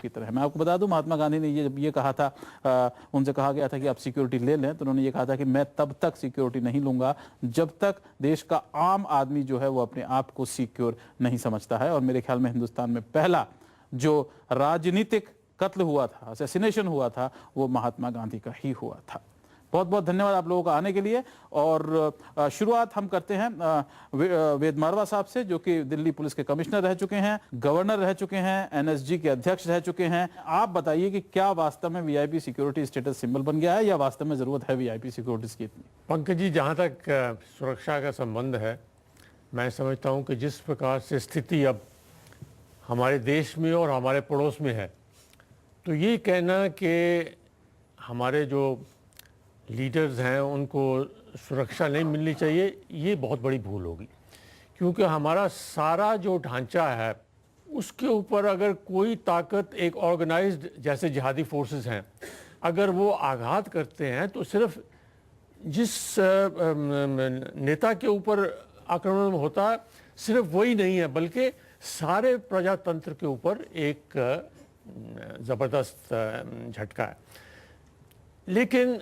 की तरह। मैं आपको बता दूं, महात्मा गांधी ने ये कहा था, उनसे कहा गया था कि आप सिक्योरिटी ले लें, तो उन्होंने ये कहा था कि मैं तब तक सिक्योरिटी नहीं लूंगा जब तक देश का आम आदमी जो है वो अपने आप को सिक्योर नहीं समझता है। और मेरे ख्याल में हिंदुस्तान में पहला जो राजनीतिक कत्ल हुआ था, असैसिनेशन हुआ था, वो महात्मा गांधी का ही हुआ था। बहुत बहुत धन्यवाद आप लोगों का आने के लिए। और शुरुआत हम करते हैं वेद मारवा साहब से, जो कि दिल्ली पुलिस के कमिश्नर रह चुके हैं, गवर्नर रह चुके हैं, एनएसजी के अध्यक्ष रह चुके हैं। आप बताइए कि क्या वास्तव में वीआईपी सिक्योरिटी स्टेटस सिंबल बन गया है या वास्तव में जरूरत है वीआईपी सिक्योरिटीज की इतनी? पंकज जी, जहाँ तक सुरक्षा का संबंध है, मैं समझता हूँ कि जिस प्रकार से स्थिति अब हमारे देश में और हमारे पड़ोस में है, तो ये कहना कि हमारे जो लीडर्स हैं उनको सुरक्षा नहीं मिलनी चाहिए, ये बहुत बड़ी भूल होगी। क्योंकि हमारा सारा जो ढांचा है उसके ऊपर अगर कोई ताकत, एक ऑर्गेनाइज्ड जैसे जिहादी फोर्सेस हैं, अगर वो आघात करते हैं तो सिर्फ जिस नेता के ऊपर आक्रमण होता है सिर्फ वही नहीं है, बल्कि सारे प्रजातंत्र के ऊपर एक ज़बरदस्त झटका है। लेकिन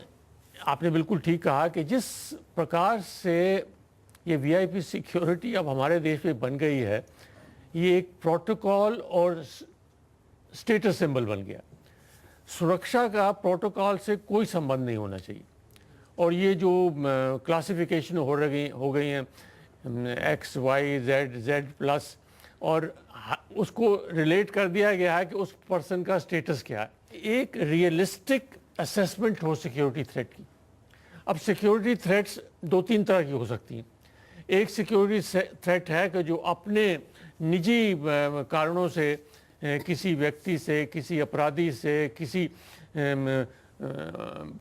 आपने बिल्कुल ठीक कहा कि जिस प्रकार से ये वीआईपी सिक्योरिटी अब हमारे देश में बन गई है, ये एक प्रोटोकॉल और स्टेटस सिंबल बन गया। सुरक्षा का प्रोटोकॉल से कोई संबंध नहीं होना चाहिए। और ये जो क्लासिफिकेशन हो गई हैं एक्स वाई जेड प्लस, और उसको रिलेट कर दिया गया है कि उस पर्सन का स्टेटस क्या है। एक रियलिस्टिक असेसमेंट हो सिक्योरिटी थ्रेट की। अब सिक्योरिटी थ्रेट्स दो तीन तरह की हो सकती हैं। एक सिक्योरिटी थ्रेट है कि जो अपने निजी कारणों से किसी व्यक्ति से, किसी अपराधी से, किसी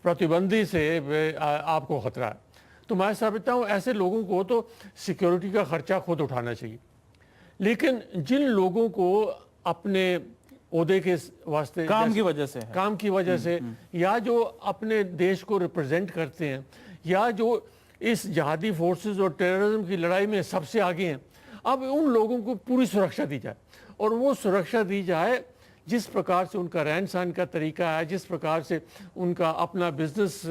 प्रतिबंधी से आपको खतरा है। तो मैं समझता हूँ ऐसे लोगों को तो सिक्योरिटी का खर्चा खुद उठाना चाहिए। लेकिन जिन लोगों को अपने ओहदे के वास्ते, काम की वजह से या जो अपने देश को रिप्रेजेंट करते हैं, या जो इस जिहादी फोर्सेस और टेररिज्म की लड़ाई में सबसे आगे हैं, अब उन लोगों को पूरी सुरक्षा दी जाए। और वो सुरक्षा दी जाए जिस प्रकार से उनका रहन सहन का तरीका है, जिस प्रकार से उनका अपना बिजनेस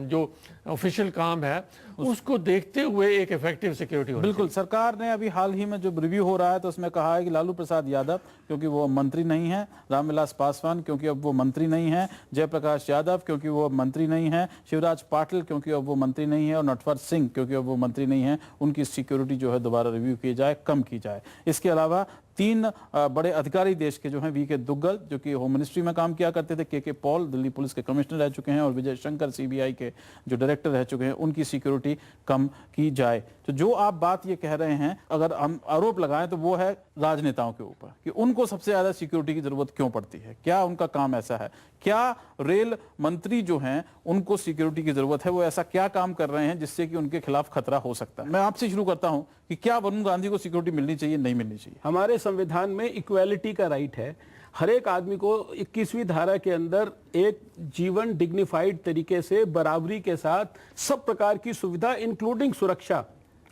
जो ऑफिशियल काम है, उसको देखते हुए एक इफेक्टिव सिक्योरिटी हो। बिल्कुल, सरकार ने अभी हाल ही में जो रिव्यू हो रहा है तो उसमें कहा है कि लालू प्रसाद यादव क्योंकि वो मंत्री नहीं है, रामविलास पासवान क्योंकि अब वो मंत्री नहीं है, जयप्रकाश यादव क्योंकि वो मंत्री नहीं है, शिवराज पाटिल क्योंकि अब वो मंत्री नहीं है, और नटवर सिंह क्योंकि अब वो मंत्री नहीं है, उनकी सिक्योरिटी जो है दोबारा रिव्यू की जाए, कम की जाए। इसके अलावा 3 बड़े अधिकारी देश के जो हैं, वी के दुग्गल जो कि होम मिनिस्ट्री में काम किया करते थे, के पॉल दिल्ली पुलिस के कमिश्नर रह चुके हैं, और विजय शंकर सीबीआई के जो डायरेक्टर रह चुके हैं, उनकी सिक्योरिटी कम की जाए। तो जो आप बात ये कह रहे हैं, अगर हम आरोप लगाएं तो वो है राजनेताओं के ऊपर कि उनको सबसे ज्यादा सिक्योरिटी की जरूरत क्यों पड़ती है, क्या उनका काम ऐसा है, क्या रेल मंत्री जो हैं उनको सिक्योरिटी की जरूरत है, वो ऐसा क्या काम कर रहे हैं जिससे कि उनके खिलाफ खतरा हो सकता है। मैं आपसे शुरू करता हूं कि क्या वरुण गांधी को सिक्योरिटी मिलनी चाहिए, नहीं मिलनी चाहिए? हमारे संविधान में इक्वालिटी का राइट है। हर एक आदमी को 21वीं धारा के अंदर एक जीवन डिग्निफाइड तरीके से बराबरी के साथ सब प्रकार की सुविधा इंक्लूडिंग सुरक्षा।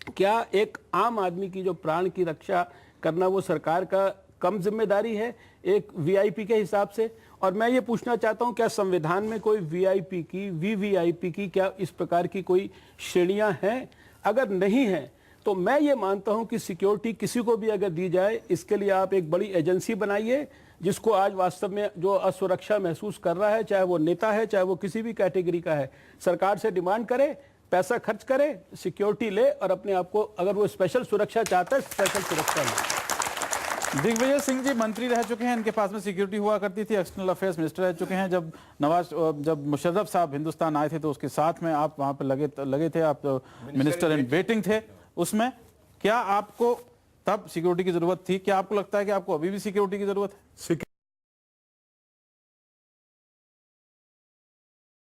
क्या एक आम आदमी की जो प्राण की रक्षा करना वो सरकार का कम जिम्मेदारी है एक वीआईपी के हिसाब से? और मैं ये पूछना चाहता हूं, क्या संविधान में कोई वीआईपी की, वीवीआईपी की, क्या इस प्रकार की कोई श्रेणियां हैं? अगर नहीं है तो मैं ये मानता हूं कि सिक्योरिटी किसी को भी अगर दी जाए, इसके लिए आप एक बड़ी एजेंसी बनाइए जिसको आज वास्तव में जो असुरक्षा महसूस कर रहा है, चाहे वो नेता है, चाहे वो किसी भी कैटेगरी का है, सरकार से डिमांड करे, पैसा खर्च करे, सिक्योरिटी ले, और अपने आप को, अगर वो स्पेशल सुरक्षा चाहता है, स्पेशल सुरक्षा ले। दिग्विजय सिंह जी मंत्री रह चुके हैं, इनके पास में सिक्योरिटी हुआ करती थी, एक्सटर्नल अफेयर्स मिनिस्टर रह चुके हैं। जब मुशर्रफ साहब हिंदुस्तान आए थे तो उसके साथ में आप वहां पे लगे थे, आप मिनिस्टर इन वेटिंग थे उसमें। क्या आपको तब सिक्योरिटी की जरूरत थी? क्या आपको लगता है कि आपको अभी भी सिक्योरिटी की जरूरत है?